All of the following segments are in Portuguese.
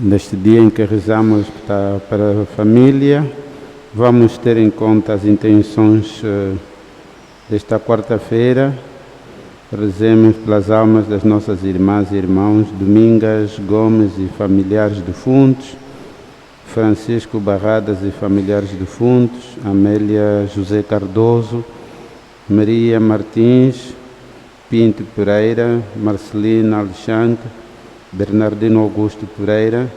Neste dia em que rezamos para a família, vamos ter em conta as intenções desta quarta-feira. Rezemos pelas almas das nossas irmãs e irmãos Domingas Gomes e familiares defuntos, Francisco Barradas e familiares defuntos, Amélia José Cardoso, Maria Martins, Pinto Pereira, Marcelina Alexandre, Bernardino Augusto Pereira,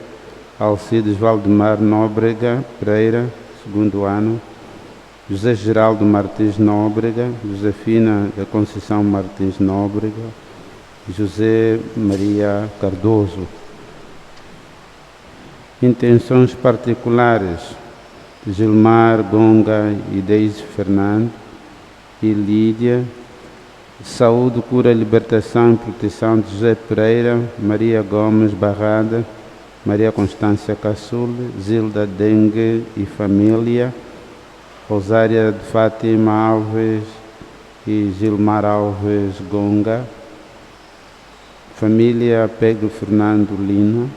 Alcides Valdemar Nóbrega Pereira, segundo ano, José Geraldo Martins Nóbrega, Josefina da Conceição Martins Nóbrega, José Maria Cardoso. Intenções particulares de Gilmar Gonga e Deise Fernando e Lídia. Saúde, cura, libertação e proteção de José Pereira, Maria Gomes Barrada, Maria Constância Caçul, Zilda Dengue e família, Rosária de Fátima Alves e Gilmar Alves Gonga, família Pedro Fernando Lino,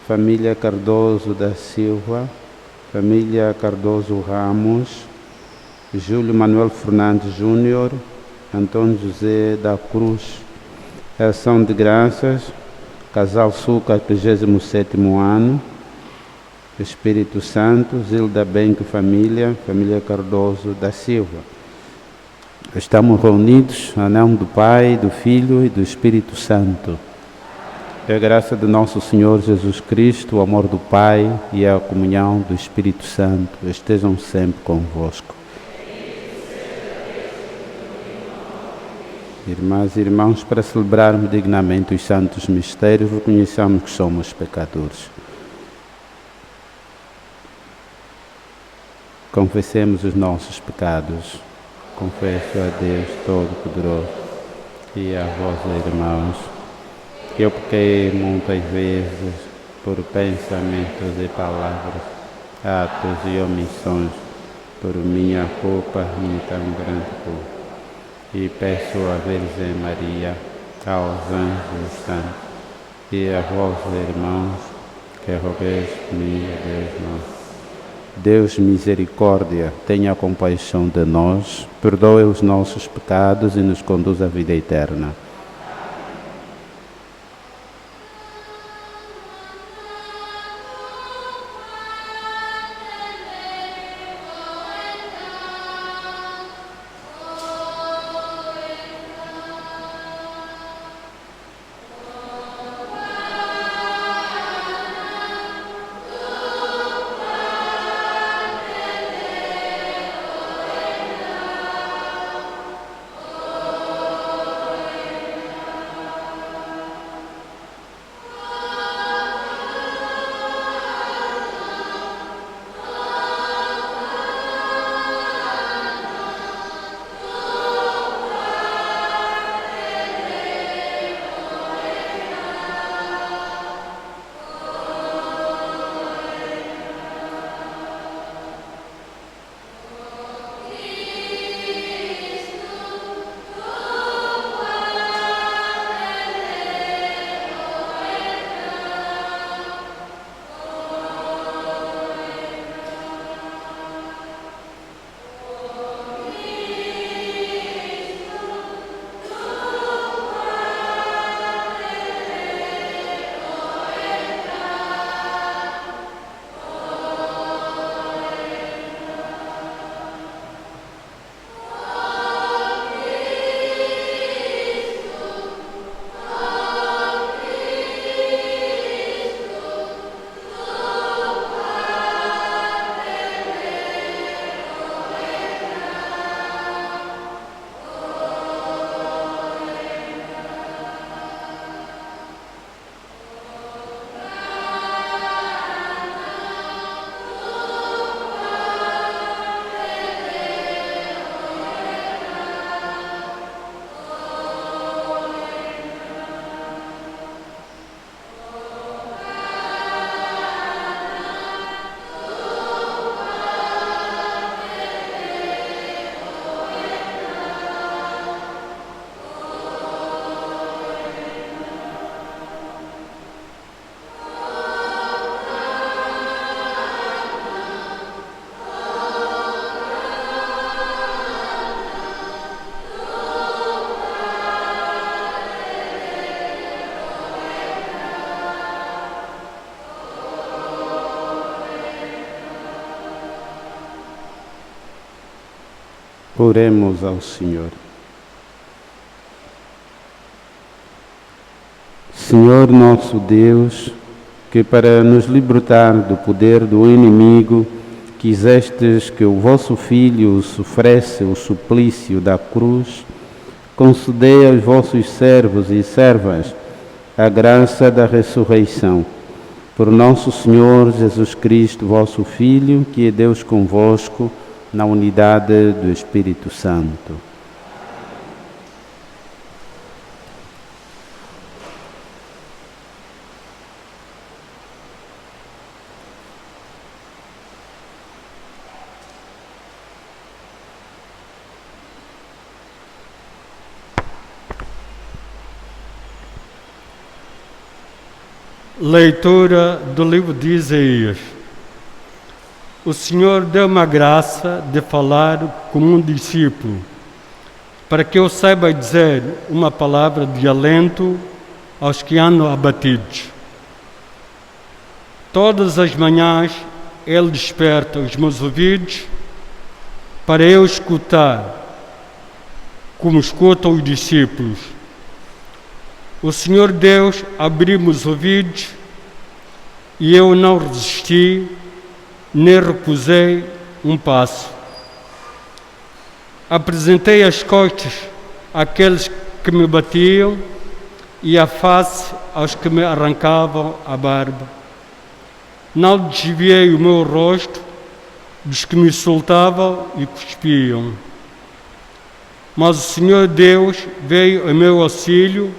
família Cardoso da Silva, família Cardoso Ramos, Júlio Manuel Fernandes Júnior, Antônio José da Cruz. Ação de graças, Casal Suca, 37º ano, Espírito Santo, Zilda Benque família, família Cardoso da Silva. Estamos reunidos em nome do Pai, do Filho e do Espírito Santo. Que a graça de nosso Senhor Jesus Cristo, o amor do Pai e a comunhão do Espírito Santo estejam sempre convosco. Irmãs e irmãos, para celebrarmos dignamente os santos mistérios, reconheçamos que somos pecadores. Confessemos os nossos pecados. Confesso a Deus Todo-Poderoso e a vós, irmãos, que eu pequei muitas vezes por pensamentos e palavras, atos e omissões, por minha culpa, minha tão grande culpa. E peço à Virgem Maria, aos anjos santos e a vós, irmãos, que rogueis por mim, Deus nosso. Deus misericórdia, tenha compaixão de nós, perdoe os nossos pecados e nos conduz à vida eterna. Oremos ao Senhor. Senhor nosso Deus, que para nos libertar do poder do inimigo, quisestes que o vosso Filho sofresse o suplício da cruz, concedei aos vossos servos e servas a graça da ressurreição. Por nosso Senhor Jesus Cristo, vosso Filho, que é Deus convosco, na unidade do Espírito Santo. Leitura do livro de Isaías. O Senhor deu-me a graça de falar como um discípulo, para que eu saiba dizer uma palavra de alento aos que andam abatidos. Todas as manhãs Ele desperta os meus ouvidos para eu escutar, como escutam os discípulos. O Senhor Deus abriu-me os ouvidos e eu não resisti, nem recusei um passo. Apresentei as costas àqueles que me batiam e a face aos que me arrancavam a barba. Não desviei o meu rosto dos que me insultavam e cuspiam. Mas o Senhor Deus veio ao meu auxílio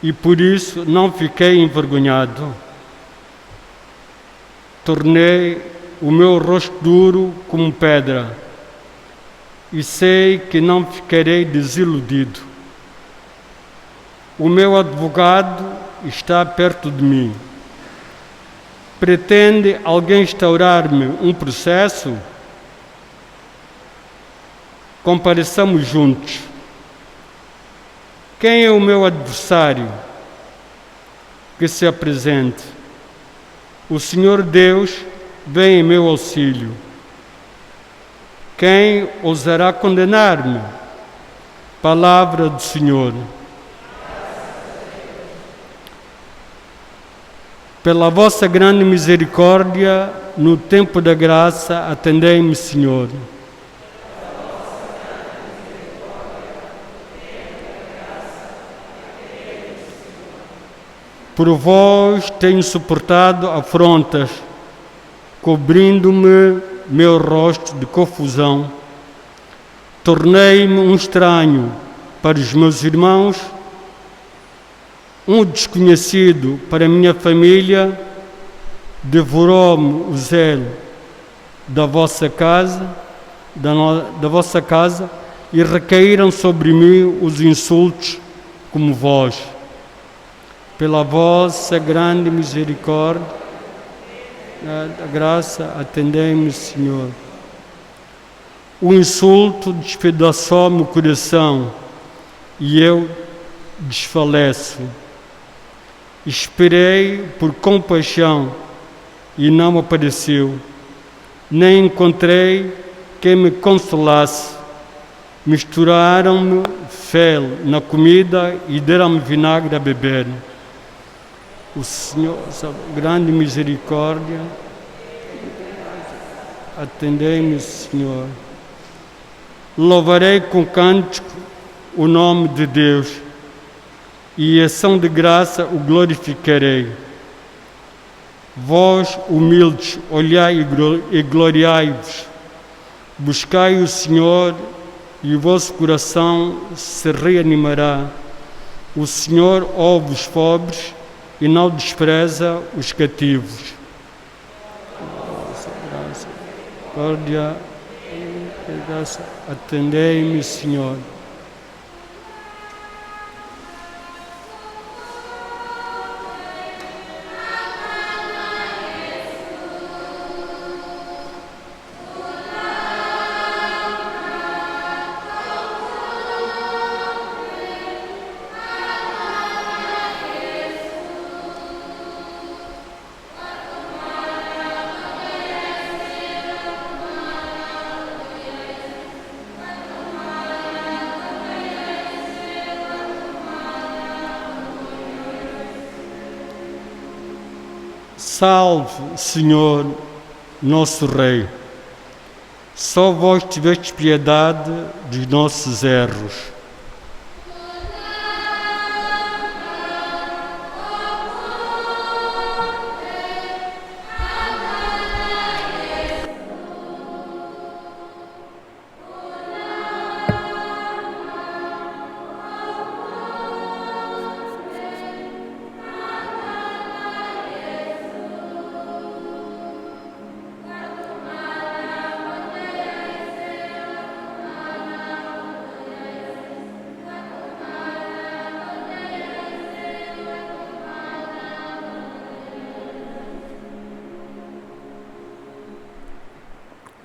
e por isso não fiquei envergonhado. Tornei o meu rosto duro como pedra e sei que não ficarei desiludido. O meu advogado está perto de mim. Pretende alguém instaurar-me um processo? Compareçamos juntos. Quem é o meu adversário? Que se apresente. O Senhor Deus vem em meu auxílio. Quem ousará condenar-me? Palavra do Senhor. Pela vossa grande misericórdia, no tempo da graça, atendei-me, Senhor. Por vós tenho suportado afrontas, cobrindo-me meu rosto de confusão. Tornei-me um estranho para os meus irmãos, um desconhecido para a minha família. Devorou-me o zelo da vossa casa, e recaíram sobre mim os insultos como vós. Pela vossa grande misericórdia, a graça, atendei-me, Senhor. O insulto despedaçou-me o coração e eu desfaleço. Esperei por compaixão e não apareceu. Nem encontrei quem me consolasse. Misturaram-me fel na comida e deram-me vinagre a beber. O Senhor, grande misericórdia, atendei-me, Senhor. Louvarei com cântico o nome de Deus e ação de graça o glorificarei. Vós, humildes, olhai e gloriai-vos. Buscai o Senhor e o vosso coração se reanimará. O Senhor ouve os pobres e não despreza os cativos. Graça, atendei-me, Senhor. Salve, Senhor, nosso Rei. Só vós tiveste piedade dos nossos erros.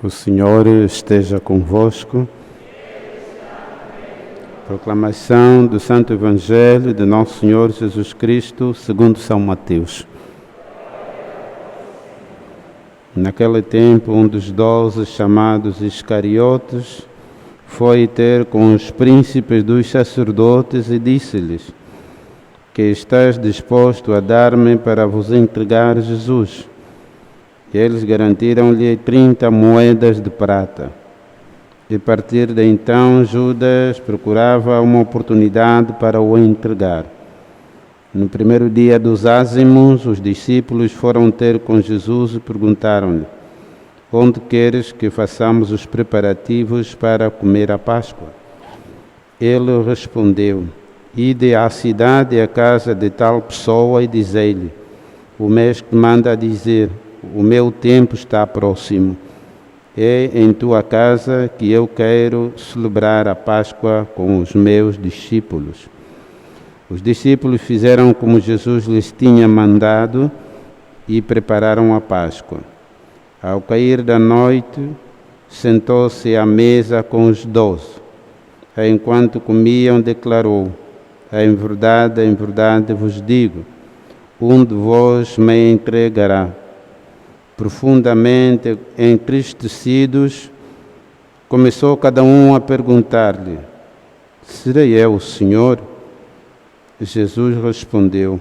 O Senhor esteja convosco. Proclamação do Santo Evangelho de Nosso Senhor Jesus Cristo, segundo São Mateus. Naquele tempo, um dos 12, chamados Iscariotes, foi ter com os príncipes dos sacerdotes e disse-lhes: que estás disposto a dar-me para vos entregar Jesus? E eles garantiram-lhe 30 moedas de prata. E a partir de então, Judas procurava uma oportunidade para o entregar. No primeiro dia dos ázimos, os discípulos foram ter com Jesus e perguntaram-lhe: onde queres que façamos os preparativos para comer a Páscoa? Ele respondeu: ide à cidade e à casa de tal pessoa e dizei-lhe: o mestre manda dizer, o meu tempo está próximo. É em tua casa que eu quero celebrar a Páscoa com os meus discípulos. Os discípulos fizeram como Jesus lhes tinha mandado e prepararam a Páscoa. Ao cair da noite, sentou-se à mesa com os 12. Enquanto comiam, declarou: em verdade vos digo, um de vós me entregará. Profundamente entristecidos, começou cada um a perguntar-lhe: serei eu o Senhor? Jesus respondeu: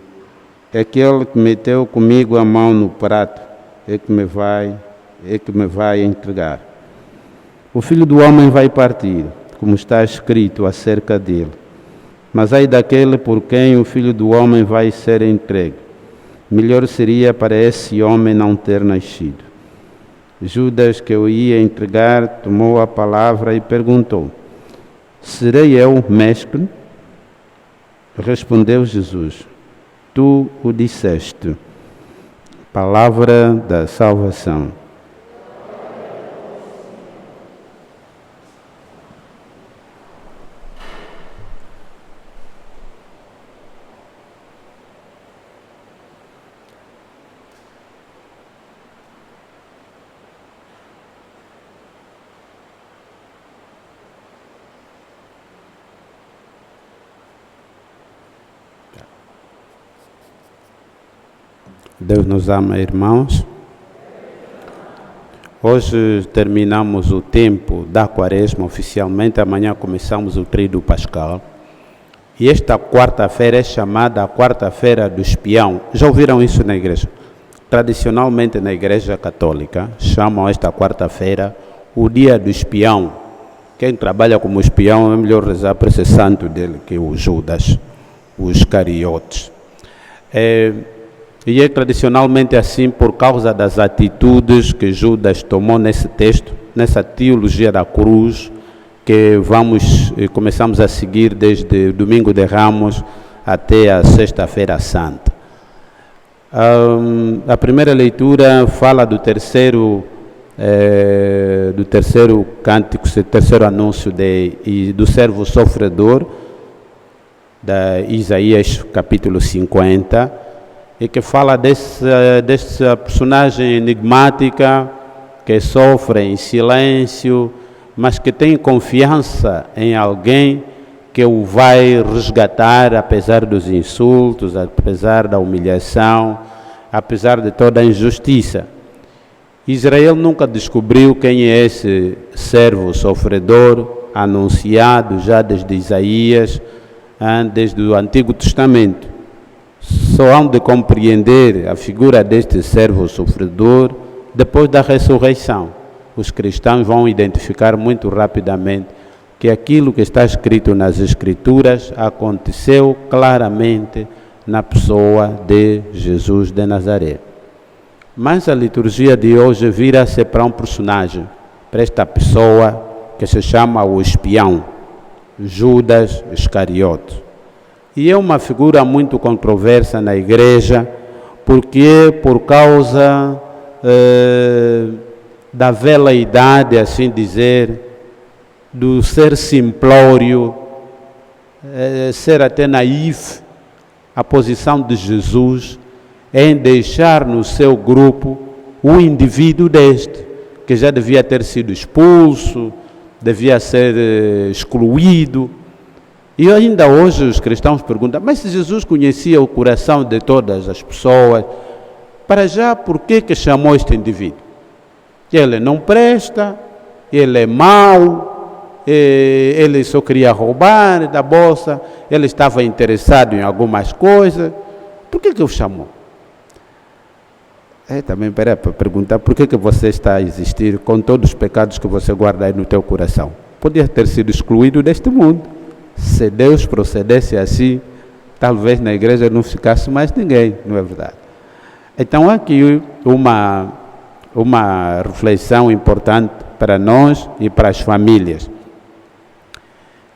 aquele que meteu comigo a mão no prato é que me vai entregar. O Filho do Homem vai partir, como está escrito acerca dele. Mas ai daquele por quem o Filho do Homem vai ser entregue. Melhor seria para esse homem não ter nascido. Judas, que o ia entregar, tomou a palavra e perguntou: serei eu, mestre? Respondeu Jesus: tu o disseste. Palavra da salvação. Deus nos ama, irmãos. Hoje terminamos o tempo da Quaresma oficialmente, amanhã começamos o Tríduo Pascal. E esta quarta-feira é chamada a quarta-feira do espião. Já ouviram isso na igreja? Tradicionalmente na igreja católica chamam esta quarta-feira o dia do espião. Quem trabalha como espião é melhor rezar para esse santo dele, que é o Judas, os Iscariotes. E é tradicionalmente assim por causa das atitudes que Judas tomou nesse texto, nessa teologia da cruz, que começamos a seguir desde Domingo de Ramos até a Sexta-feira Santa. A primeira leitura fala do terceiro cântico, terceiro anúncio do servo sofredor, da Isaías capítulo 50, e que fala dessa personagem enigmática que sofre em silêncio, mas que tem confiança em alguém que o vai resgatar apesar dos insultos, apesar da humilhação, apesar de toda a injustiça. Israel nunca descobriu quem é esse servo sofredor, anunciado já desde Isaías, desde o Antigo Testamento. só hão de compreender a figura deste servo sofredor depois da ressurreição. Os cristãos vão identificar muito rapidamente que aquilo que está escrito nas Escrituras aconteceu claramente na pessoa de Jesus de Nazaré. Mas a liturgia de hoje vira-se para um personagem, para esta pessoa que se chama o espião, Judas Iscariote. E é uma figura muito controversa na igreja, porque por causa da veleidade, assim dizer, do ser simplório, ser até naif, a posição de Jesus em deixar no seu grupo o indivíduo deste, que já devia ter sido expulso, devia ser excluído. E ainda hoje os cristãos perguntam, mas se Jesus conhecia o coração de todas as pessoas, para já por que chamou este indivíduo? Ele não presta, ele é mau, ele só queria roubar da bolsa, ele estava interessado em algumas coisas, por que o chamou? Também para perguntar por que você está a existir com todos os pecados que você guarda aí no teu coração. Podia ter sido excluído deste mundo. Se Deus procedesse assim, talvez na igreja não ficasse mais ninguém, não é verdade? Então aqui uma reflexão importante para nós e para as famílias.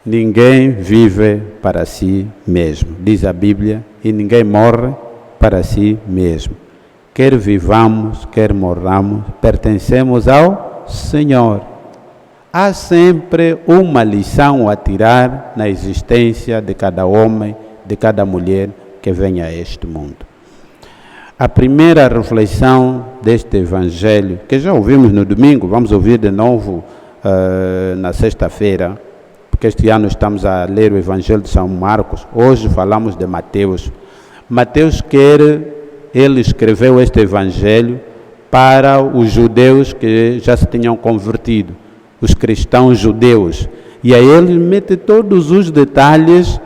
Ninguém vive para si mesmo, diz a Bíblia, e ninguém morre para si mesmo. Quer vivamos, quer morramos, pertencemos ao Senhor. Há sempre uma lição a tirar na existência de cada homem, de cada mulher que vem a este mundo. A primeira reflexão deste Evangelho, que já ouvimos no domingo, vamos ouvir de novo na sexta-feira, porque este ano estamos a ler o Evangelho de São Marcos, hoje falamos de Mateus. Mateus ele escreveu este Evangelho para os judeus que já se tinham convertido, os cristãos judeus. E aí ele mete todos os detalhes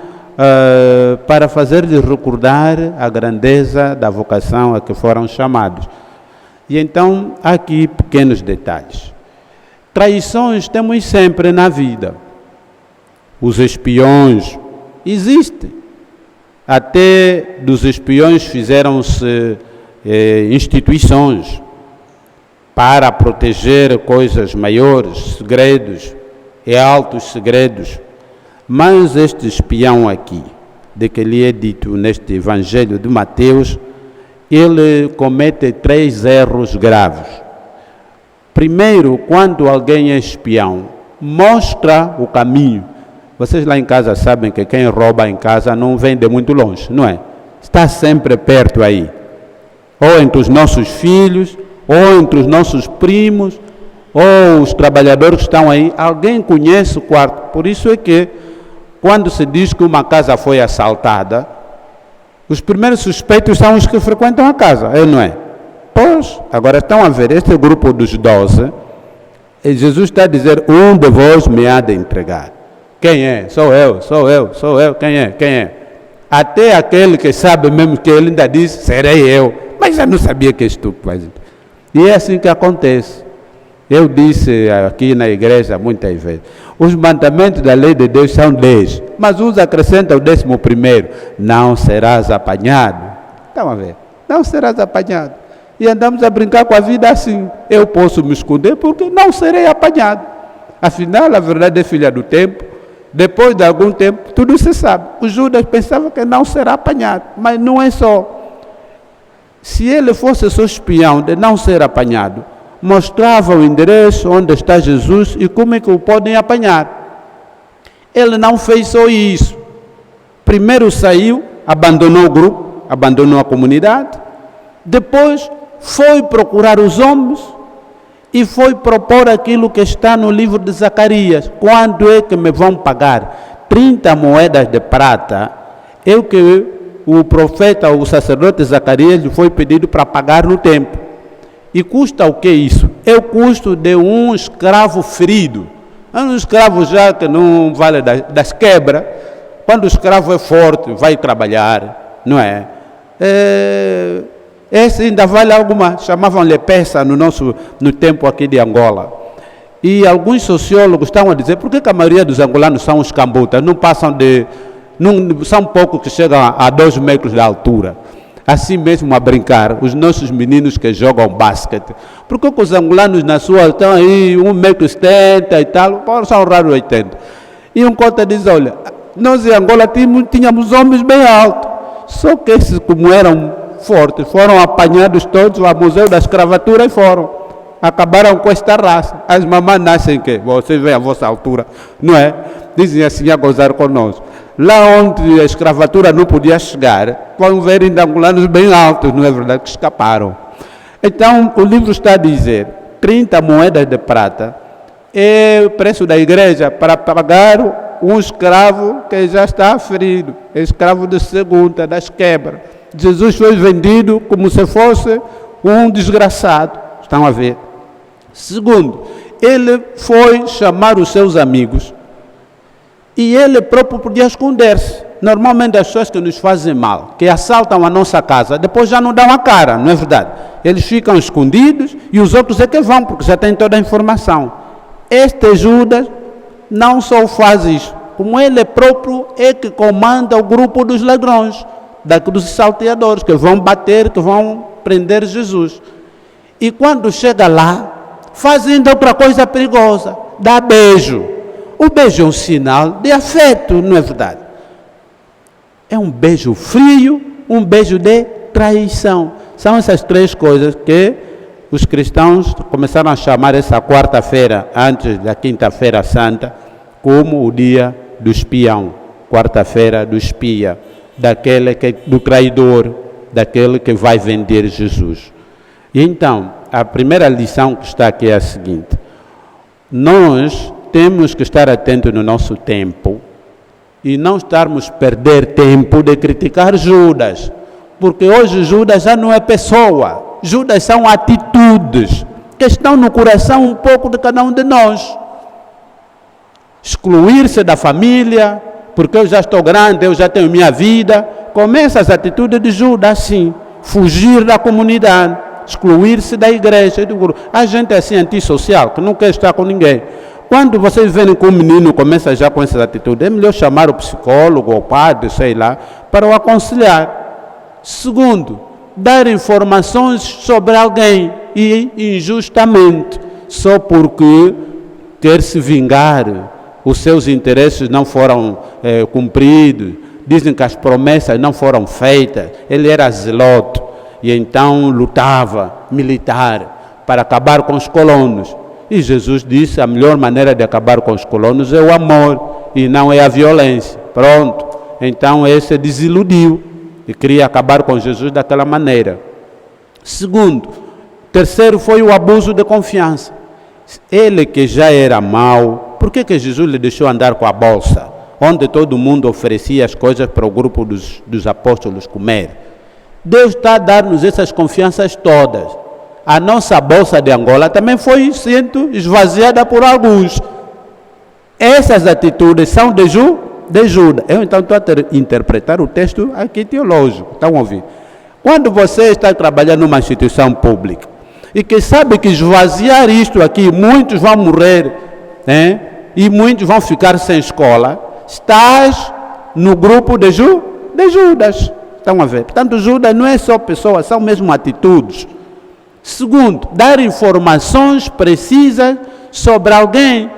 para fazer-lhes recordar a grandeza da vocação a que foram chamados. E então, há aqui pequenos detalhes. Traições temos sempre na vida. Os espiões existem. Até dos espiões fizeram-se instituições para proteger coisas maiores, segredos e altos segredos. Mas este espião aqui, de que lhe é dito neste Evangelho de Mateus, ele comete 3 erros graves. Primeiro, quando alguém é espião, mostra o caminho. Vocês lá em casa sabem que quem rouba em casa não vem de muito longe, não é? Está sempre perto aí. Ou entre os nossos filhos, ou entre os nossos primos, ou os trabalhadores que estão aí. Alguém conhece o quarto. Por isso é que, quando se diz que uma casa foi assaltada, os primeiros suspeitos são os que frequentam a casa, não é? Pois, agora estão a ver, este grupo dos 12, e Jesus está a dizer, um de vós me há de entregar. Quem é? Sou eu. Quem é? Até aquele que sabe mesmo que ele ainda diz, serei eu. Mas eu não sabia que és tu que faz. E é assim que acontece. Eu disse aqui na igreja muitas vezes, os mandamentos da lei de Deus são 10, mas uns acrescentam o 11º, não serás apanhado. Estão a ver? Não serás apanhado. E andamos a brincar com a vida assim. Eu posso me esconder porque não serei apanhado. Afinal, a verdade é filha do tempo. Depois de algum tempo, tudo se sabe. O Judas pensava que não será apanhado, mas não é só. Se ele fosse só espião de não ser apanhado, mostrava o endereço onde está Jesus e como é que o podem apanhar. Ele não fez só isso. Primeiro saiu, abandonou o grupo, abandonou a comunidade, depois foi procurar os homens e foi propor aquilo que está no livro de Zacarias. Quando é que me vão pagar? 30 moedas de prata. É o que o profeta, o sacerdote Zacarias, lhe foi pedido para pagar no templo. E custa o que isso? É o custo de um escravo ferido. Um escravo já que não vale das quebras. Quando o escravo é forte, vai trabalhar, não é? Esse ainda vale alguma, chamavam-lhe peça no tempo aqui de Angola. E alguns sociólogos estão a dizer, por que a maioria dos angolanos são os cambutas? São poucos que chegam a 2 metros de altura. Assim mesmo a brincar, os nossos meninos que jogam basquete. Por que os angolanos na sua estão aí 1,70 m e tal, são raros 80. E um conta diz, olha, nós em Angola tínhamos homens bem altos, só que esses, como eram fortes, foram apanhados todos ao Museu da Escravatura e acabaram com esta raça. As mamães nascem que, vocês veem a vossa altura, não é? Dizem assim a gozar conosco. Lá onde a escravatura não podia chegar, vão ver ainda angolanos bem altos, não é verdade, que escaparam. Então, o livro está a dizer, 30 moedas de prata é o preço da igreja para pagar um escravo que já está ferido, escravo de segunda, das quebras. Jesus foi vendido como se fosse um desgraçado, estão a ver? Segundo, ele foi chamar os seus amigos e ele próprio podia esconder-se. Normalmente as pessoas que nos fazem mal, que assaltam a nossa casa, depois já não dão a cara, não é verdade? Eles ficam escondidos e os outros é que vão, porque já têm toda a informação. Este Judas não só faz isso, como ele próprio é que comanda o grupo dos ladrões, dos salteadores, que vão bater, que vão prender Jesus. E quando chega lá, faz ainda outra coisa perigosa, dá beijo. O beijo é um sinal de afeto, não é verdade? É um beijo frio, um beijo de traição. São essas 3 coisas que os cristãos começaram a chamar essa quarta-feira, antes da quinta-feira santa, como o dia do espião. Quarta-feira do espia, do traidor, daquele que vai vender Jesus. E então, a primeira lição que está aqui é a seguinte: nós temos que estar atentos no nosso tempo e não estarmos perder tempo de criticar Judas, porque hoje Judas já não é pessoa, Judas são atitudes que estão no coração um pouco de cada um de nós. Excluir-se da família, porque eu já estou grande, eu já tenho minha vida. Começa as atitudes de Judas assim, fugir da comunidade, excluir-se da igreja. A gente é assim antissocial, que não quer estar com ninguém. Quando vocês verem que um menino começa já com essas atitudes, é melhor chamar o psicólogo, o padre, sei lá, para o aconselhar. Segundo, dar informações sobre alguém e injustamente, só porque quer se vingar, os seus interesses não foram cumpridos, dizem que as promessas não foram feitas. Ele era zelote e então lutava, militar, para acabar com os colonos. E Jesus disse, a melhor maneira de acabar com os colonos é o amor e não é a violência. Pronto. Então esse desiludiu e queria acabar com Jesus daquela maneira. Segundo, terceiro foi o abuso de confiança. Ele que já era mau, por que Jesus lhe deixou andar com a bolsa, onde todo mundo oferecia as coisas para o grupo dos apóstolos comer? Deus está a dar-nos essas confianças todas. A nossa bolsa de Angola também foi sendo esvaziada por alguns. Essas atitudes são de Judas. Eu então estou a interpretar o texto aqui teológico. Estão a ouvir? Quando você está trabalhando numa instituição pública e que sabe que esvaziar isto aqui, muitos vão morrer, e muitos vão ficar sem escola, estás no grupo de Judas. Estão a ver? Portanto, Judas não é só pessoas, são mesmo atitudes. Segundo, dar informações precisas sobre alguém,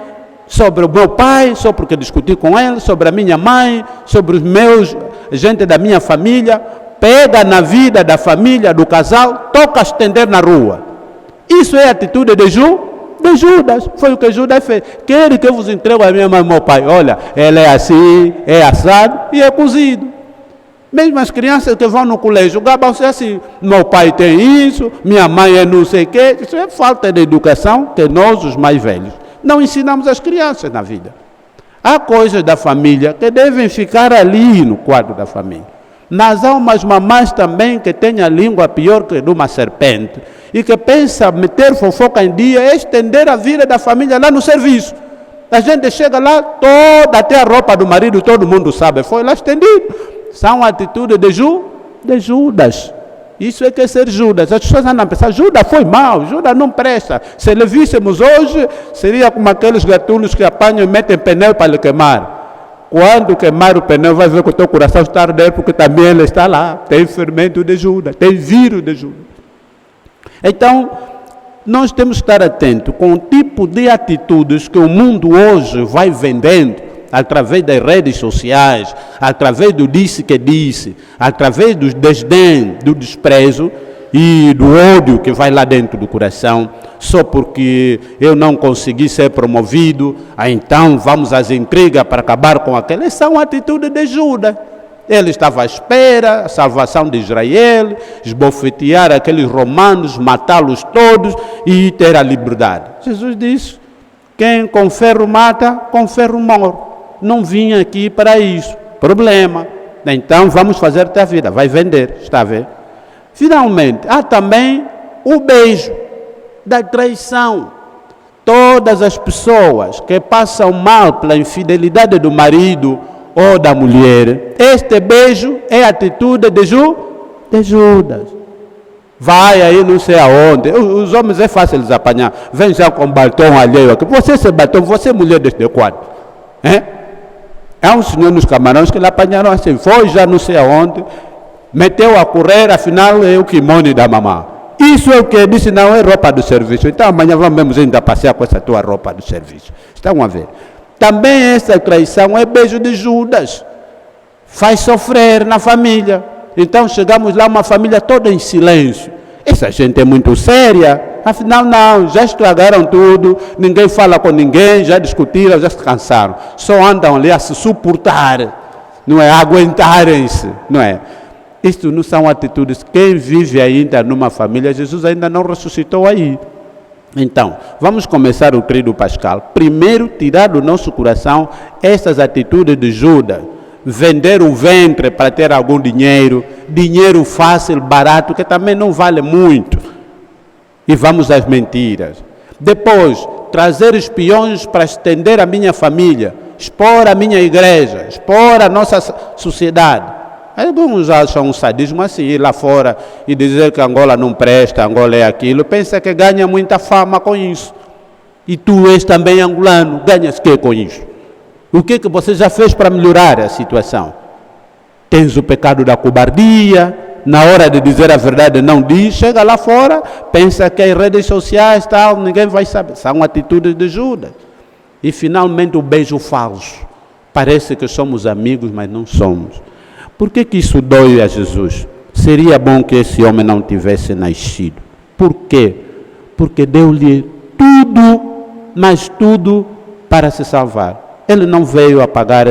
sobre o meu pai, só porque discuti com ele, sobre a minha mãe, sobre os meus, gente da minha família. Pega na vida da família, do casal, toca a estender na rua. Isso é a atitude de Judas. Foi o que Judas fez. Quer que eu vos entregue a minha mãe e meu pai? Olha, ela é assim, é assado e é cozido. Mesmo as crianças que vão no colégio, gabam-se assim, meu pai tem isso, minha mãe é não sei o quê. Isso é falta de educação que nós, os mais velhos, não ensinamos às crianças na vida. Há coisas da família que devem ficar ali no quadro da família. Mas há umas mamães também que têm a língua pior que de uma serpente e que pensam meter fofoca em dia é estender a vida da família lá no serviço. A gente chega lá, até a roupa do marido, todo mundo sabe, foi lá estendido. São atitudes de de Judas. Isso é que é ser Judas. As pessoas andam a pensar, Judas foi mal, Judas não presta. Se ele víssemos hoje, seria como aqueles gatunos que apanham e metem pneu para lhe queimar. Quando queimar o pneu, vai ver que o teu coração está ardendo, porque também ele está lá. Tem fermento de Judas, tem vírus de Judas. Então, nós temos que estar atentos com o tipo de atitudes que o mundo hoje vai vendendo, através das redes sociais, através do disse que disse, através do desdém, do desprezo e do ódio que vai lá dentro do coração, só porque eu não consegui ser promovido, então vamos às intrigas para acabar com aquelas. São atitudes de Judas. Ele estava à espera, a salvação de Israel, esbofetear aqueles romanos, matá-los todos e ter a liberdade. Jesus disse, quem com ferro mata, com ferro morre. Não vim aqui para isso. Problema. Então vamos fazer-te a vida. Vai vender. Está a ver? Finalmente, há também o beijo da traição. Todas as pessoas que passam mal pela infidelidade do marido ou da mulher, este beijo é a atitude de Judas. Vai aí não sei aonde. Os homens é fácil eles apanhar. Vem já com batom alheio aqui. Você se batom, você é mulher deste quadro. Há um senhor nos Camarões que lhe apanharam assim, foi já não sei aonde, meteu a correr, afinal é o kimono da mamãe. Isso é o que disse, não é roupa do serviço. Então amanhã vamos ainda passear com essa tua roupa do serviço. Estão a ver? Também essa traição é beijo de Judas. Faz sofrer na família. Então chegamos lá, uma família toda em silêncio. Essa gente é muito séria. Afinal, não, já estragaram tudo, ninguém fala com ninguém, já discutiram, já se cansaram. Só andam ali a se suportar, não é? Aguentarem-se, não é? Isto não são atitudes. Quem vive ainda numa família, Jesus ainda não ressuscitou aí. Então, vamos começar o Tríduo Pascal. Primeiro, tirar do nosso coração essas atitudes de Judas. Vender o ventre para ter algum dinheiro, dinheiro fácil, barato, que também não vale muito. E vamos às mentiras. Depois, trazer espiões para estender a minha família, expor a minha igreja, expor a nossa sociedade. Alguns acham um sadismo assim, ir lá fora e dizer que Angola não presta, Angola é aquilo. Pensa que ganha muita fama com isso. E tu és também angolano, ganhas o que com isso? O que você já fez para melhorar a situação? Tens o pecado da cobardia. Na hora de dizer a verdade não diz, chega lá fora, pensa que as redes sociais tal, ninguém vai saber. São atitudes de Judas. E finalmente o beijo falso. Parece que somos amigos, mas não somos. Por que isso dói a Jesus? Seria bom que esse homem não tivesse nascido. Por quê? Porque deu-lhe tudo, mas tudo para se salvar. Ele não veio apagar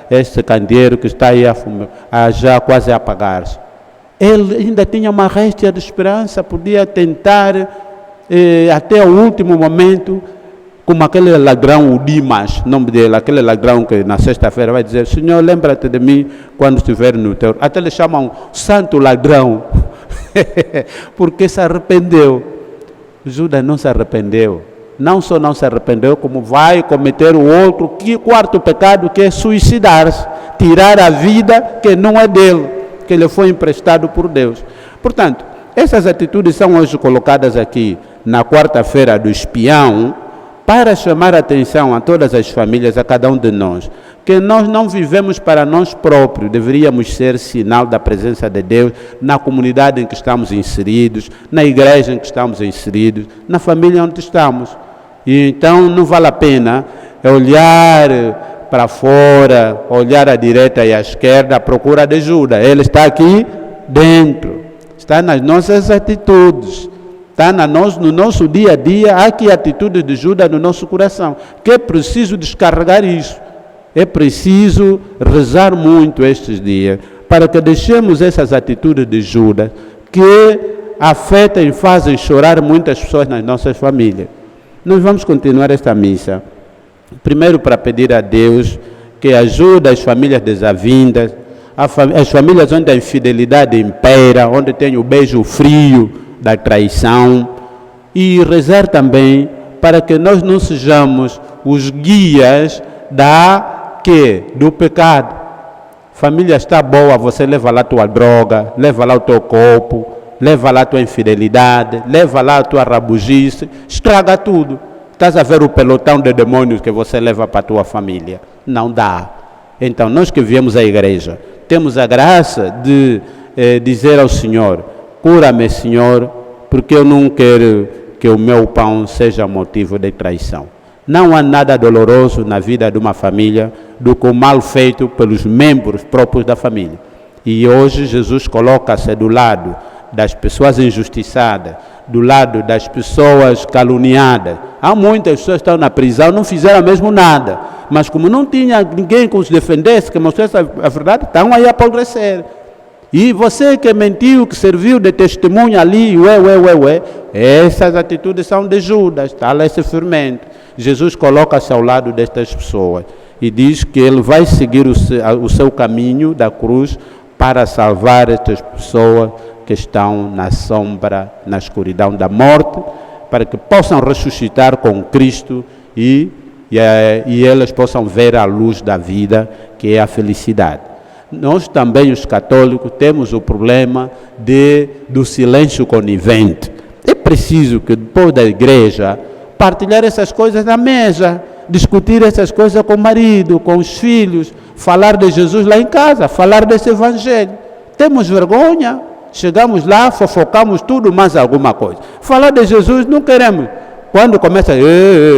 esse candeeiro que está aí já quase a apagar-se. Ele ainda tinha uma réstia de esperança, podia tentar até o último momento, como aquele ladrão, o Dimas, nome dele, aquele ladrão que na sexta-feira vai dizer, Senhor, lembra-te de mim quando estiver no teu... Até lhe chamam santo ladrão, porque se arrependeu. Judas não se arrependeu. Não só não se arrependeu, como vai cometer o quarto pecado, que é suicidar-se, tirar a vida que não é dele, que lhe foi emprestado por Deus. Portanto, essas atitudes são hoje colocadas aqui na quarta-feira do espião, para chamar a atenção a todas as famílias, a cada um de nós, que nós não vivemos para nós próprios, deveríamos ser sinal da presença de Deus na comunidade em que estamos inseridos, na igreja em que estamos inseridos, na família onde estamos. E então não vale a pena olhar para fora, olhar à direita e à esquerda à procura de Judas. Ele está aqui dentro, está nas nossas atitudes, está no nosso dia a dia. Há aqui atitudes de Judas no nosso coração, que é preciso descarregar isso. É preciso rezar muito estes dias, para que deixemos essas atitudes de Judas, que afetam e fazem chorar muitas pessoas nas nossas famílias. Nós vamos continuar esta missa, primeiro para pedir a Deus que ajude as famílias desavindas, as famílias onde a infidelidade impera, onde tem o beijo frio da traição, e rezar também para que nós não sejamos os guias do pecado. Família está boa, você leva lá a tua droga, leva lá o teu corpo, leva lá a tua infidelidade, leva lá a tua rabugice, estraga tudo. Estás a ver o pelotão de demônios que você leva para a tua família? Não dá. Então, nós que viemos à igreja, temos a graça de dizer ao Senhor: cura-me, Senhor, porque eu não quero que o meu pão seja motivo de traição. Não há nada doloroso na vida de uma família do que o mal feito pelos membros próprios da família. E hoje Jesus coloca-se do lado das pessoas injustiçadas, do lado das pessoas caluniadas. Há muitas pessoas que estão na prisão, não fizeram mesmo nada, mas como não tinha ninguém que os defendesse, que mostrasse a verdade, estão aí a apodrecer. E você que mentiu, que serviu de testemunha ali, essas atitudes são de Judas, está lá esse fermento. Jesus coloca-se ao lado destas pessoas e diz que ele vai seguir o seu caminho da cruz para salvar estas pessoas que estão na sombra, na escuridão da morte, para que possam ressuscitar com Cristo e elas possam ver a luz da vida, que é a felicidade. Nós também, os católicos, temos o problema do silêncio conivente. É preciso que depois da igreja partilhar essas coisas na mesa, discutir essas coisas com o marido, com os filhos, falar de Jesus lá em casa, falar desse evangelho. Temos vergonha, chegamos lá, fofocamos tudo, mais alguma coisa. Falar de Jesus não queremos. Quando começa,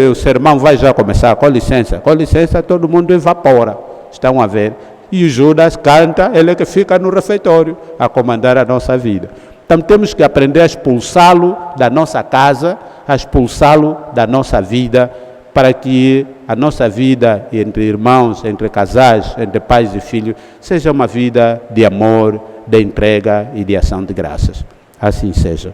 o sermão vai já começar, com licença, todo mundo evapora. Estão a ver? E o Judas canta, ele é que fica no refeitório a comandar a nossa vida. Então temos que aprender a expulsá-lo da nossa casa, a expulsá-lo da nossa vida, para que a nossa vida entre irmãos, entre casais, entre pais e filhos, seja uma vida de amor, de entrega e de ação de graças. Assim seja.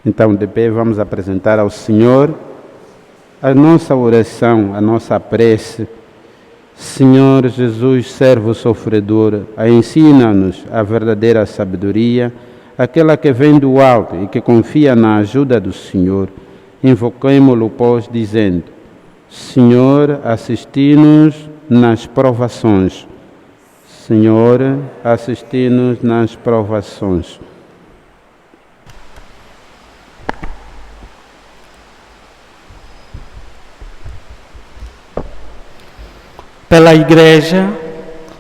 Então, de pé, vamos apresentar ao Senhor a nossa oração, a nossa prece. Senhor Jesus, servo sofredor, ensina-nos a verdadeira sabedoria, aquela que vem do alto e que confia na ajuda do Senhor. Invoquemo-lo, pois, dizendo: Senhor, assisti-nos nas provações. Senhor, assisti-nos nas provações. Pela Igreja,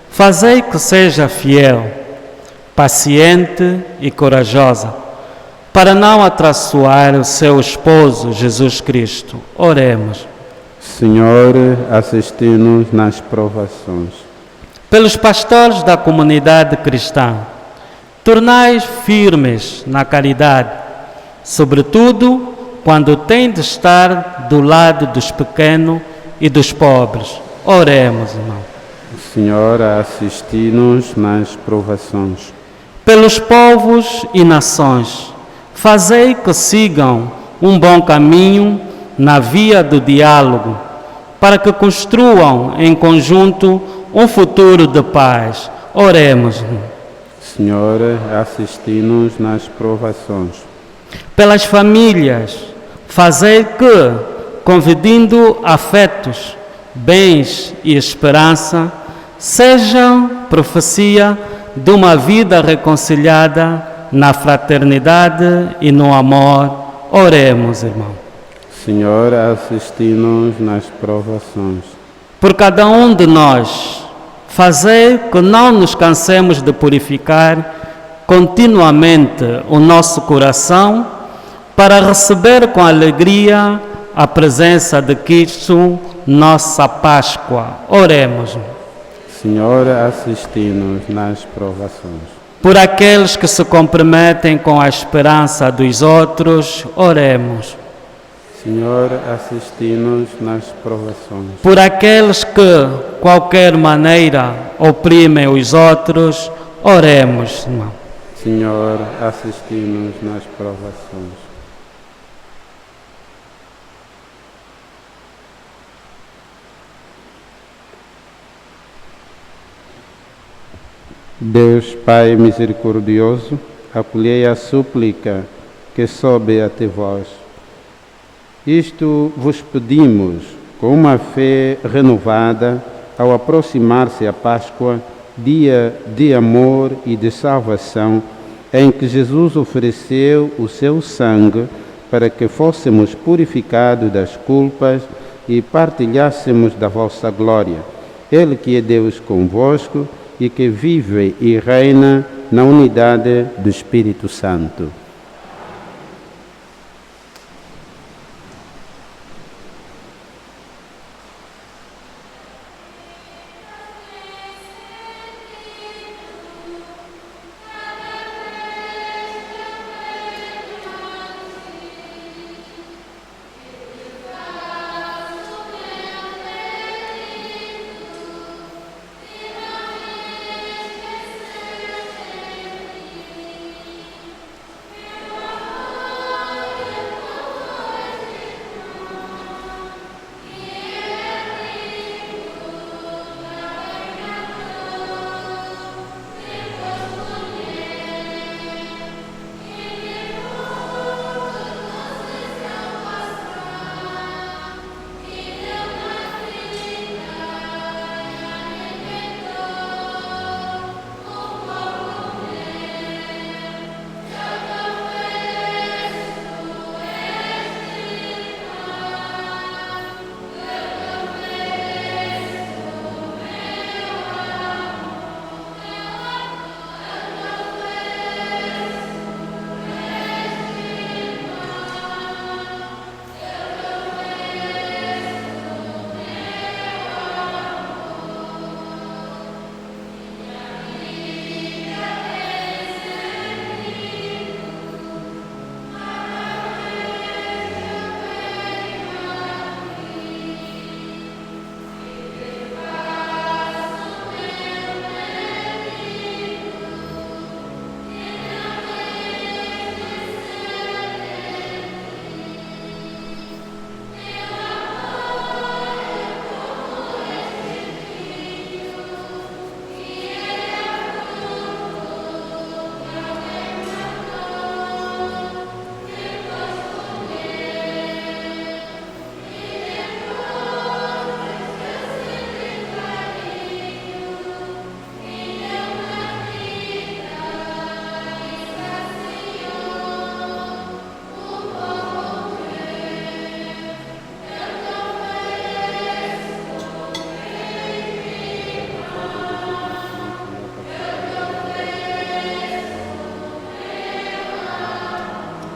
fazei que seja fiel, paciente e corajosa, para não atraiçoar o seu esposo Jesus Cristo. Oremos. Senhor, assisti-nos nas provações. Pelos pastores da comunidade cristã, tornai-os firmes na caridade, sobretudo quando têm de estar do lado dos pequenos e dos pobres. Oremos, irmão. Senhor, assisti-nos nas provações. Pelos povos e nações, fazei que sigam um bom caminho na via do diálogo, para que construam em conjunto um futuro de paz. Oremos. Senhor, assisti-nos nas provações. Pelas famílias, fazei que, convidindo afetos, bens e esperança, sejam profecia de uma vida reconciliada na fraternidade e no amor. Oremos, irmão. Senhor, assisti-nos nas provações. Por cada um de nós, fazei que não nos cansemos de purificar continuamente o nosso coração para receber com alegria a presença de Cristo, nossa Páscoa. Oremos. Senhor, assisti-nos nas provações. Por aqueles que se comprometem com a esperança dos outros, oremos. Senhor, assisti-nos nas provações. Por aqueles que, qualquer maneira, oprimem os outros, oremos, irmão. Senhor, assisti-nos nas provações. Deus Pai misericordioso, acolhei a súplica que sobe até vós. Isto vos pedimos com uma fé renovada ao aproximar-se a Páscoa, dia de amor e de salvação, em que Jesus ofereceu o seu sangue para que fôssemos purificados das culpas e partilhássemos da vossa glória. Ele que é Deus convosco e que vive e reina na unidade do Espírito Santo.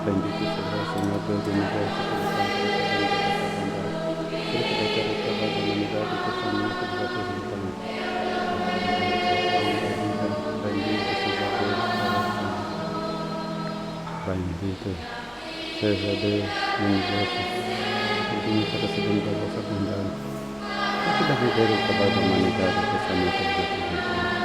Bendito seja o Senhor Deus do universo, pelo santo da bondade, fruto da terra e trabalho da humanidade, que o Senhor te representa. Bendito seja Deus para sempre. Bendito seja Deus do universo, pedimos para receber da vossa bondade, fruto da vida e trabalho da humanidade, que o Senhor te representa.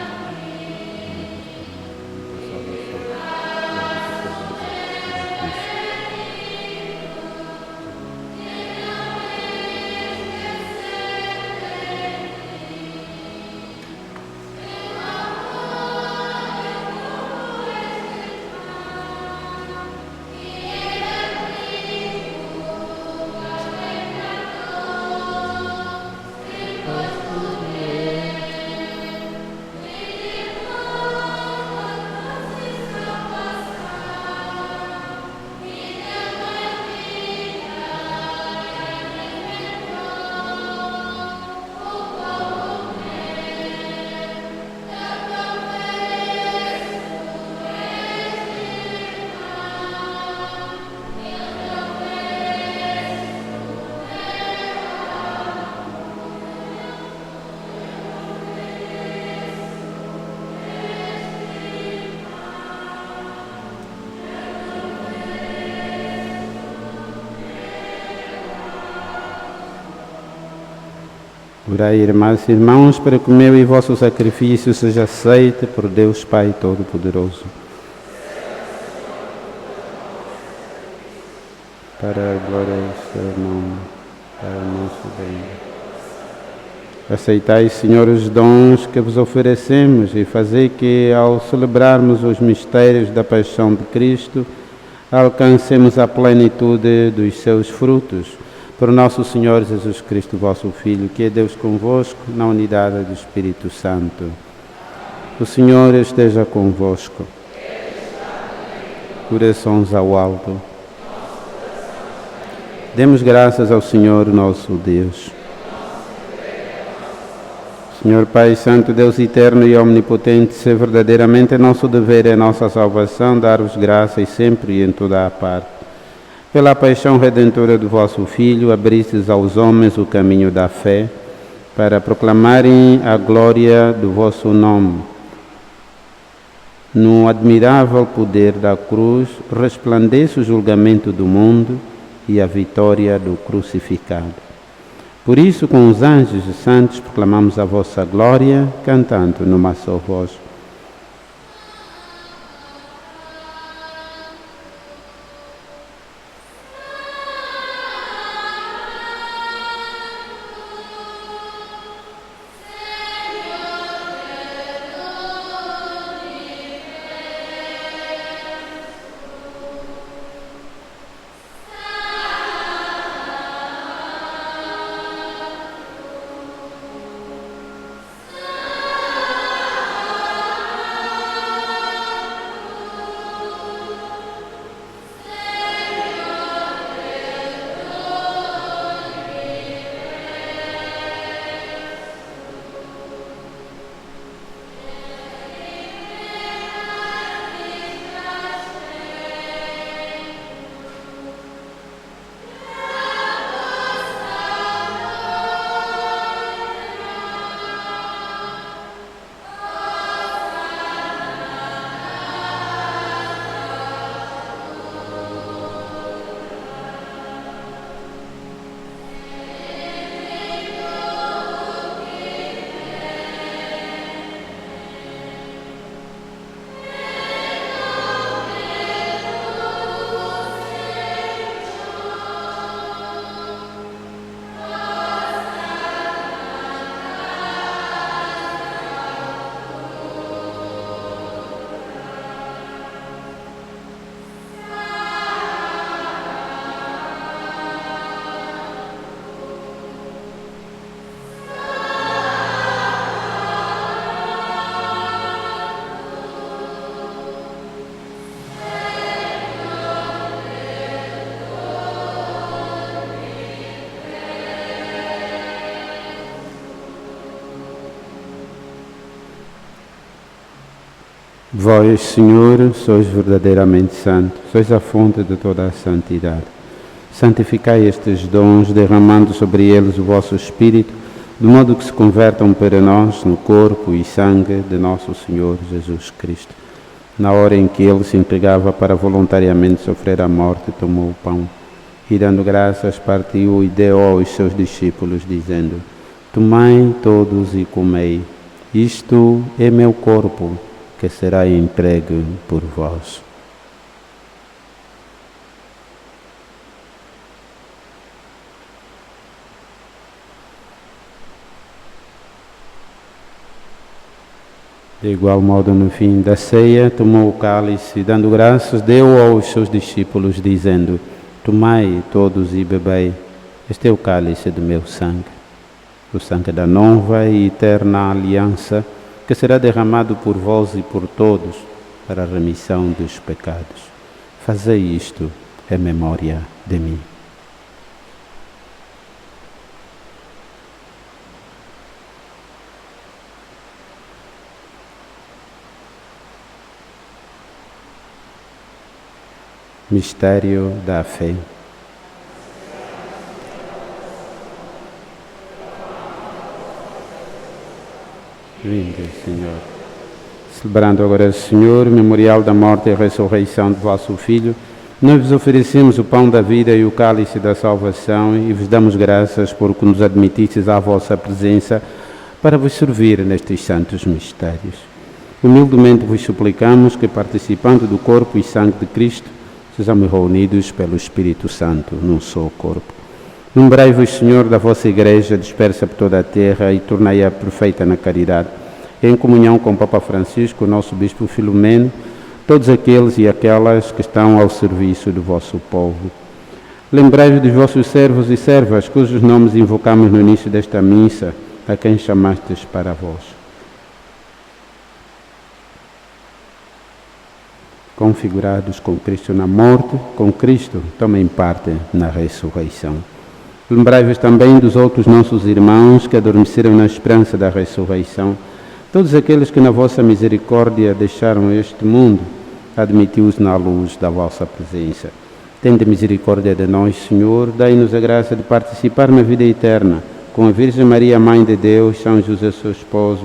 Orai, irmãs e irmãos, para que o meu e vosso sacrifício seja aceito por Deus Pai Todo-Poderoso. para a glória do seu nome, para o nosso bem. Aceitai, Senhor, os dons que vos oferecemos e fazei que, ao celebrarmos os mistérios da paixão de Cristo, alcancemos a plenitude dos seus frutos. Por nosso Senhor Jesus Cristo, vosso Filho, que é Deus convosco, na unidade do Espírito Santo. O Senhor esteja convosco. Corações ao alto. Demos graças ao Senhor nosso Deus. Senhor Pai Santo, Deus eterno e omnipotente, se verdadeiramente é nosso dever e nossa salvação dar-vos graças sempre e em toda a parte. Pela paixão redentora do vosso Filho, abristes aos homens o caminho da fé, para proclamarem a glória do vosso nome. No admirável poder da cruz, resplandece o julgamento do mundo e a vitória do crucificado. Por isso, com os anjos e santos, proclamamos a vossa glória, cantando numa só voz. Vós, Senhor, sois verdadeiramente santo, sois a fonte de toda a santidade. Santificai estes dons, derramando sobre eles o vosso Espírito, de modo que se convertam para nós no corpo e sangue de nosso Senhor Jesus Cristo. Na hora em que ele se entregava para voluntariamente sofrer a morte, tomou o pão e, dando graças, partiu e deu aos seus discípulos, dizendo: Tomai todos e comei, isto é meu corpo, que será entregue por vós. De igual modo, no fim da ceia, tomou o cálice e, dando graças, deu aos seus discípulos, dizendo: Tomai todos e bebei, este é o cálice do meu sangue, o sangue da nova e eterna aliança, que será derramado por vós e por todos para a remissão dos pecados. Fazei isto em memória de mim. Mistério da fé. Vinde, Senhor. Celebrando agora, Senhor, o memorial da morte e ressurreição de vosso Filho, nós vos oferecemos o pão da vida e o cálice da salvação e vos damos graças por que nos admitistes à vossa presença para vos servir nestes santos mistérios. Humildemente vos suplicamos que, participando do corpo e sangue de Cristo, sejamos reunidos pelo Espírito Santo num só corpo. Lembrai-vos, Senhor, da vossa Igreja dispersa por toda a terra e tornai-a perfeita na caridade, em comunhão com o Papa Francisco, o nosso Bispo Filomeno, todos aqueles e aquelas que estão ao serviço do vosso povo. Lembrai-vos dos vossos servos e servas, cujos nomes invocamos no início desta missa, a quem chamastes para vós. Configurados com Cristo na morte, com Cristo tomem parte na ressurreição. Lembrai-vos também dos outros nossos irmãos que adormeceram na esperança da ressurreição, todos aqueles que na vossa misericórdia deixaram este mundo, admiti-os na luz da vossa presença. Tende misericórdia de nós, Senhor, dai-nos a graça de participar na vida eterna, com a Virgem Maria, Mãe de Deus, São José, seu esposo,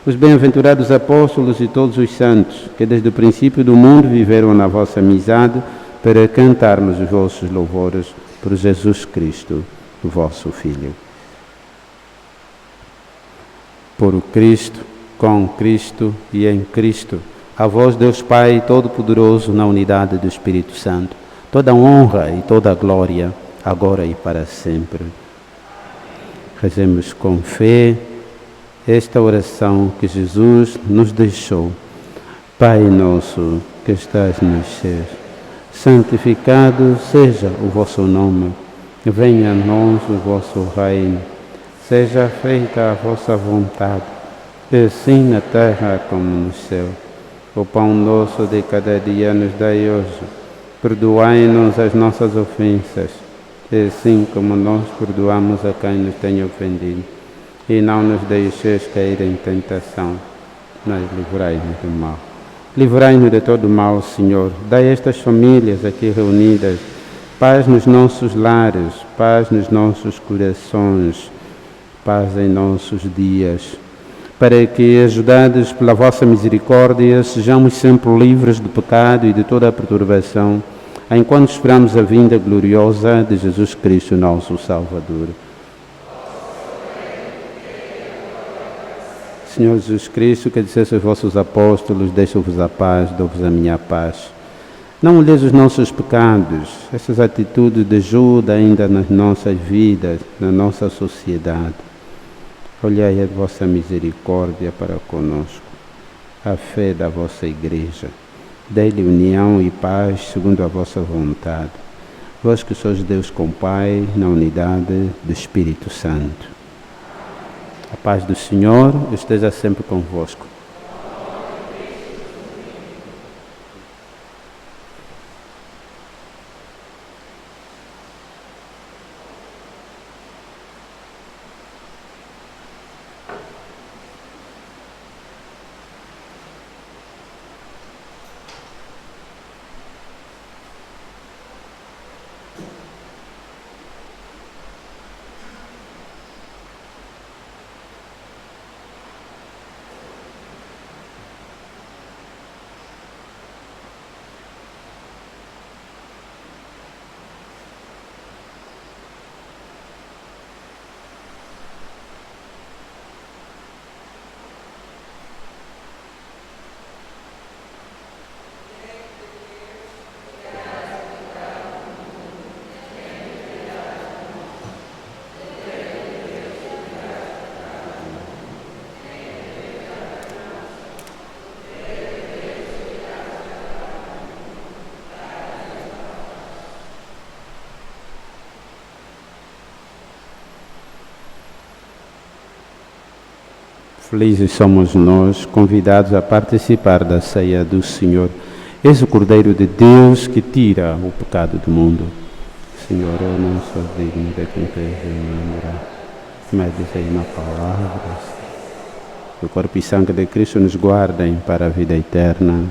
os bem-aventurados apóstolos e todos os santos, que desde o princípio do mundo viveram na vossa amizade, para cantarmos os vossos louvores por Jesus Cristo, o vosso Filho. Por Cristo, com Cristo e em Cristo, a vós, Deus Pai Todo-Poderoso, na unidade do Espírito Santo, toda honra e toda glória, agora e para sempre. Rezemos com fé esta oração que Jesus nos deixou. Pai nosso que estás nos céus, santificado seja o vosso nome. Venha a nós o vosso reino. Seja feita a vossa vontade, assim na terra como no céu. O pão nosso de cada dia nos dai hoje. Perdoai-nos as nossas ofensas, assim como nós perdoamos a quem nos tem ofendido. E não nos deixeis cair em tentação, mas livrai-nos do mal. Livrai-nos de todo o mal, Senhor. Dai a estas famílias aqui reunidas paz nos nossos lares, paz nos nossos corações, paz em nossos dias, para que, ajudados pela vossa misericórdia, sejamos sempre livres do pecado e de toda a perturbação, enquanto esperamos a vinda gloriosa de Jesus Cristo, nosso Salvador. Senhor Jesus Cristo, que disseste aos vossos apóstolos, deixo-vos a paz, dou-vos a minha paz. Não olheis os nossos pecados, essas atitudes de ajuda ainda nas nossas vidas, na nossa sociedade. Olhai a vossa misericórdia para conosco, a fé da vossa Igreja. Dai-lhe união e paz segundo a vossa vontade. Vós que sois Deus com Pai, na unidade do Espírito Santo. A paz do Senhor esteja sempre convosco. Felizes somos nós, convidados a participar da ceia do Senhor. Eis o Cordeiro de Deus que tira o pecado do mundo. Senhor, eu não sou digno de cumprir mas diz aí na palavra. O corpo e sangue de Cristo nos guardem para a vida eterna.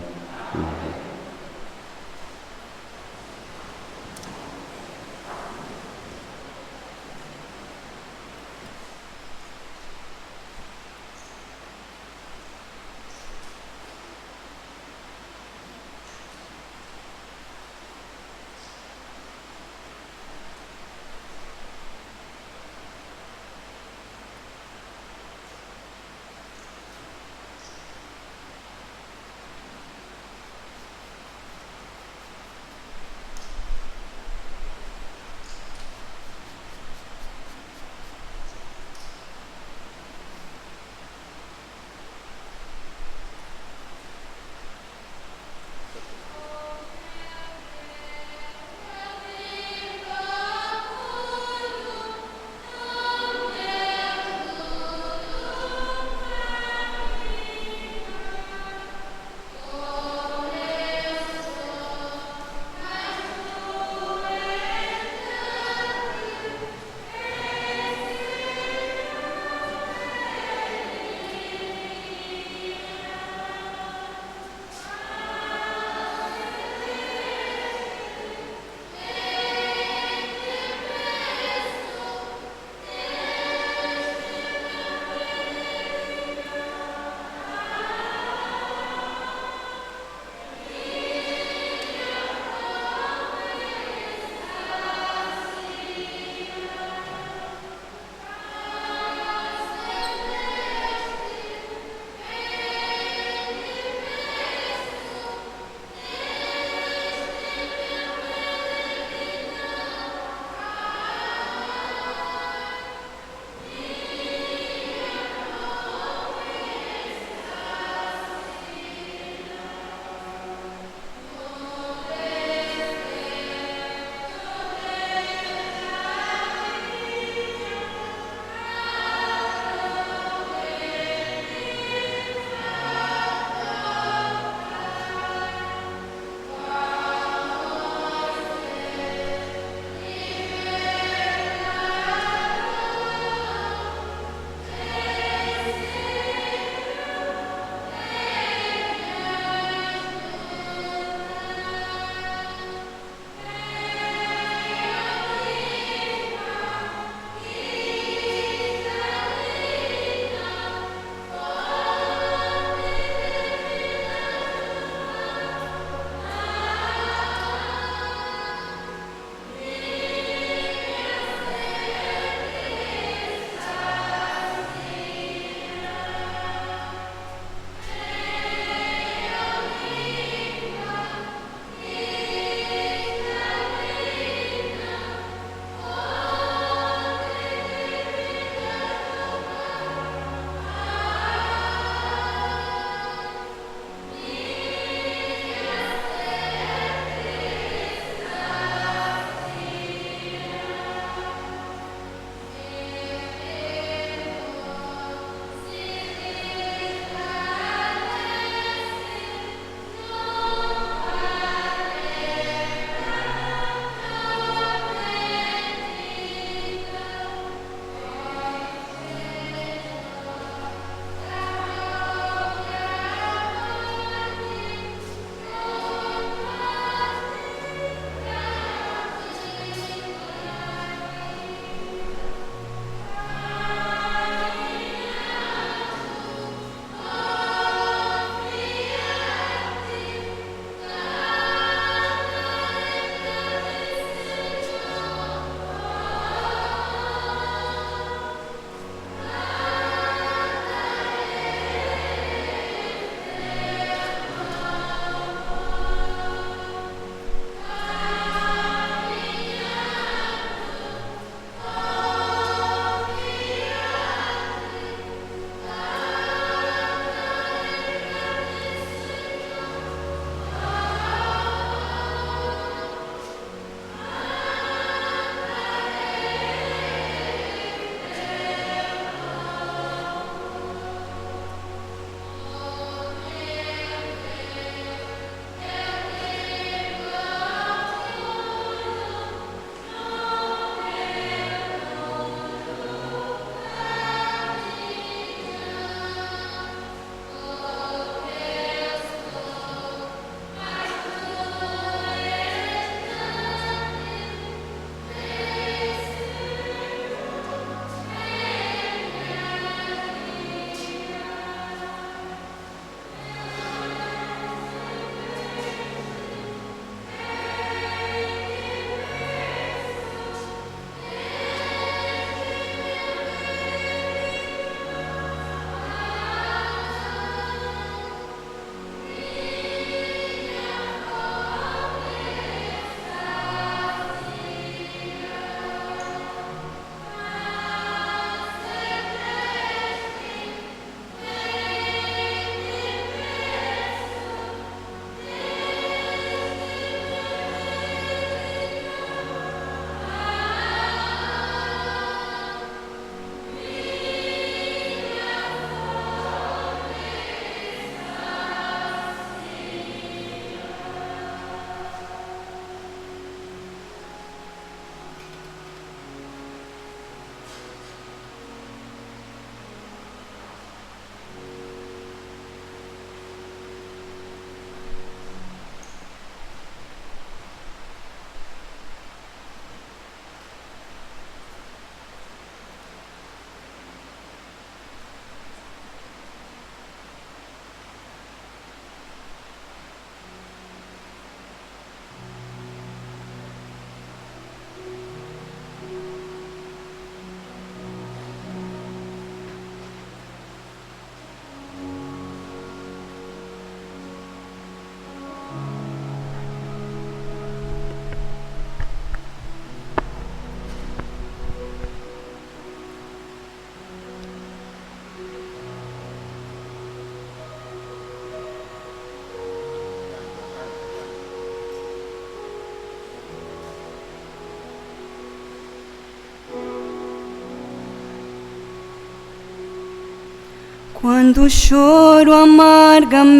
Quando choro amargamente,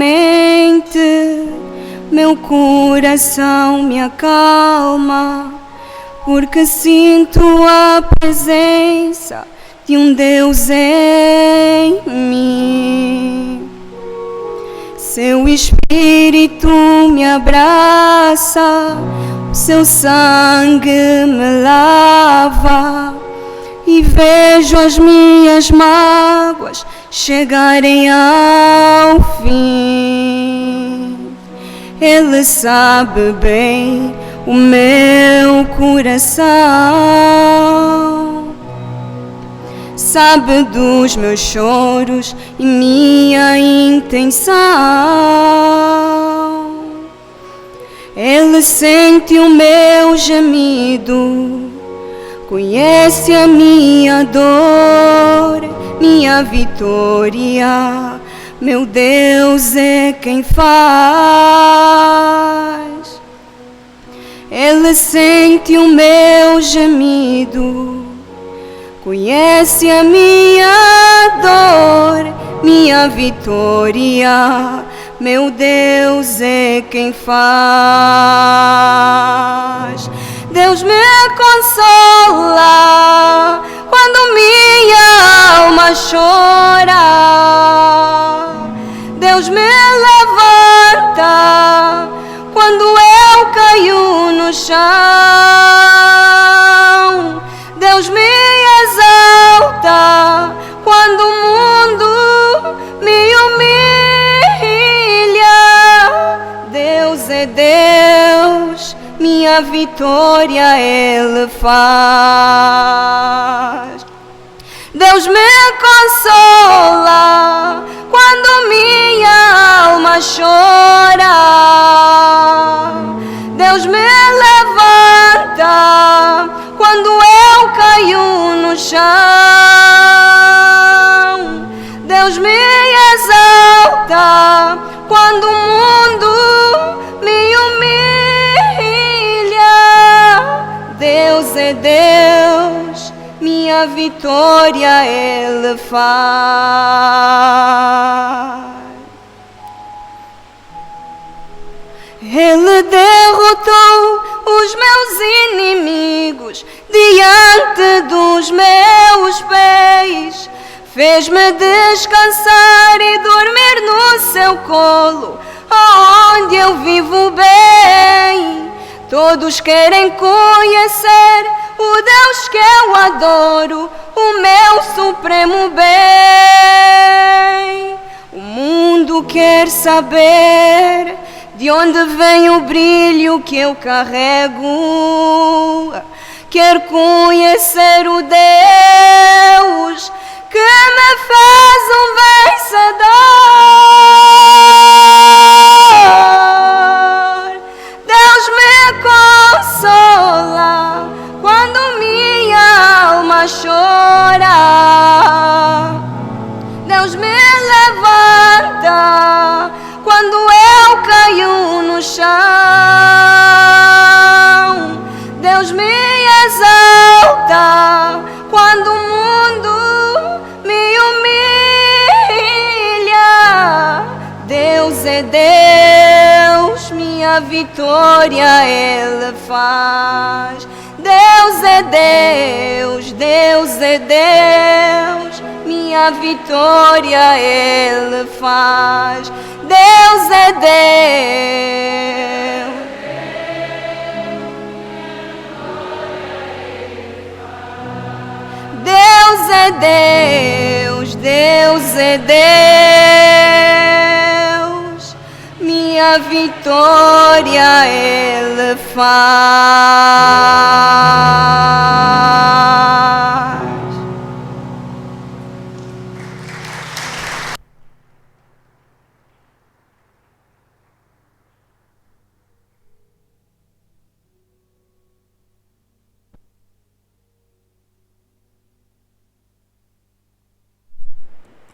meu coração me acalma, porque sinto a presença de um Deus em mim. Seu Espírito me abraça, o seu sangue me lava, e vejo as minhas mágoas chegarem ao fim. Ele sabe bem o meu coração, sabe dos meus choros e minha intenção. Ele sente o meu gemido, conhece a minha dor, minha vitória. Meu Deus é quem faz. Ele sente o meu gemido, conhece a minha dor, minha vitória. Meu Deus é quem faz. Deus me consola quando minha alma chora. Deus me levanta quando eu caio no chão. Deus me exalta quando o mundo me humilha. Deus é Deus, minha vitória Ele faz. Deus me consola quando minha alma chora. Deus me levanta quando eu caio no chão. Deus me exalta quando o mundo me humilha. Deus é Deus, minha vitória Ele faz. Ele derrotou os meus inimigos diante dos meus pés, fez-me descansar e dormir no seu colo, onde eu vivo bem. Todos querem conhecer o Deus que eu adoro, o meu supremo bem. O mundo quer saber de onde vem o brilho que eu carrego. Quer conhecer o Deus que me faz um vencedor. Deus me consola quando minha alma chora. Deus me levanta quando eu caio no chão. Deus me exalta quando o mundo me humilha. Deus é Deus, minha vitória Ele faz. Deus é Deus, Deus é Deus, minha vitória Ele faz. Deus é Deus. Deus é Deus, Deus é Deus, minha vitória Ele faz.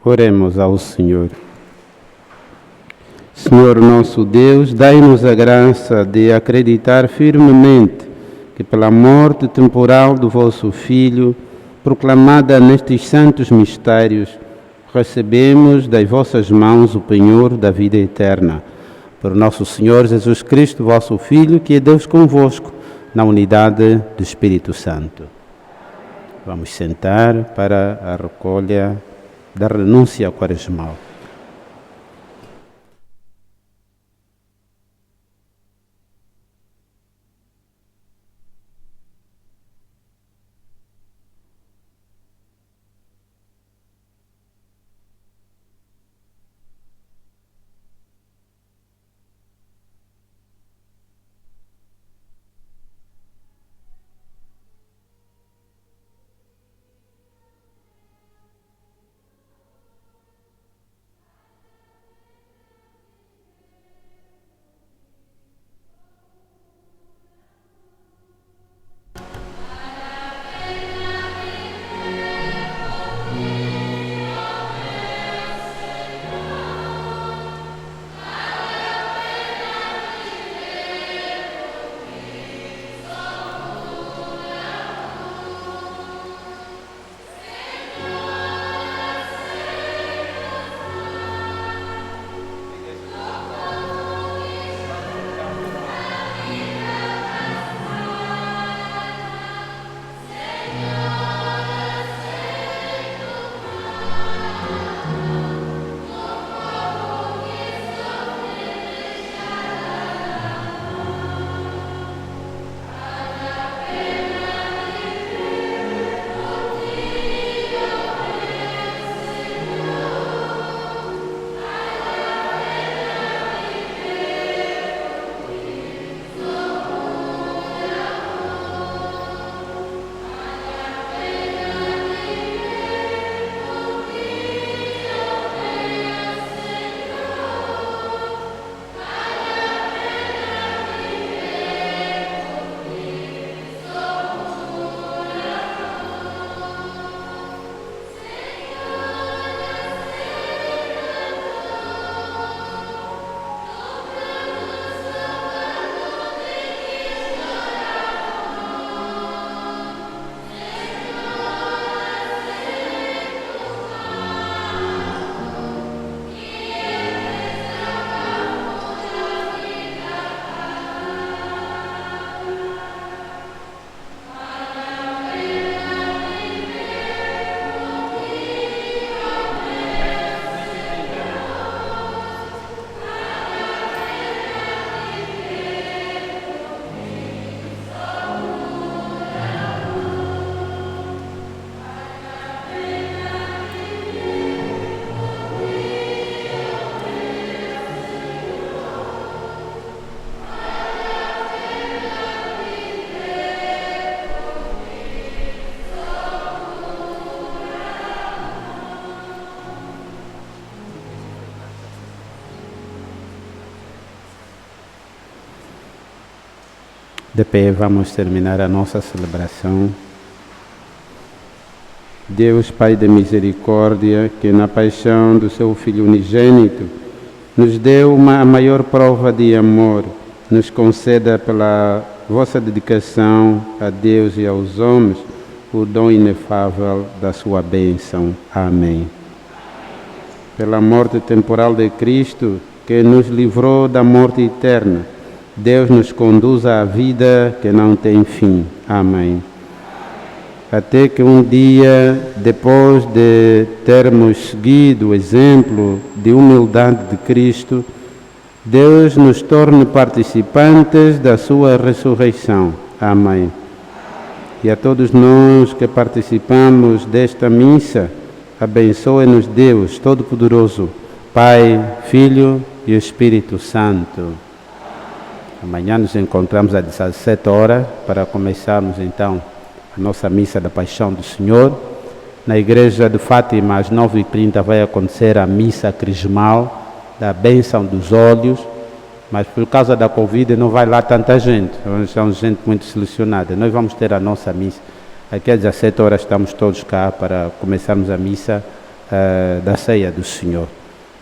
Oremos ao Senhor. Senhor nosso Deus, dai-nos a graça de acreditar firmemente que pela morte temporal do vosso Filho, proclamada nestes santos mistérios, recebemos das vossas mãos o penhor da vida eterna. Por nosso Senhor Jesus Cristo, vosso Filho, que é Deus convosco, na unidade do Espírito Santo. Vamos sentar para a recolha da renúncia quaresmal. De pé, vamos terminar a nossa celebração. Deus, Pai de misericórdia, que na paixão do seu Filho unigênito nos deu a maior prova de amor, nos conceda pela vossa dedicação a Deus e aos homens o dom inefável da sua bênção. Amém. Pela morte temporal de Cristo, que nos livrou da morte eterna, Deus nos conduza à vida que não tem fim. Amém. Até que um dia, depois de termos seguido o exemplo de humildade de Cristo, Deus nos torne participantes da sua ressurreição. Amém. E a todos nós que participamos desta missa, abençoe-nos Deus Todo-Poderoso, Pai, Filho e Espírito Santo. Amanhã nos encontramos às 17 horas para começarmos então a nossa missa da Paixão do Senhor. Na igreja de Fátima, às 9h30, vai acontecer a missa crismal da bênção dos óleos, mas por causa da Covid não vai lá tanta gente, são gente muito selecionada. Nós vamos ter a nossa missa. Aqui às 17 horas estamos todos cá para começarmos a missa da ceia do Senhor.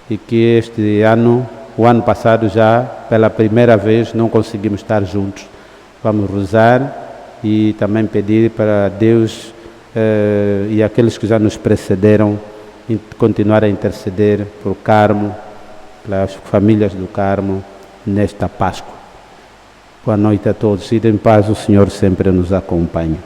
E que este ano, o ano passado já, pela primeira vez, não conseguimos estar juntos. Vamos rezar e também pedir para Deus e aqueles que já nos precederam continuar a interceder por Carmo, pelas famílias do Carmo, nesta Páscoa. Boa noite a todos. Ide em paz, o Senhor sempre nos acompanha.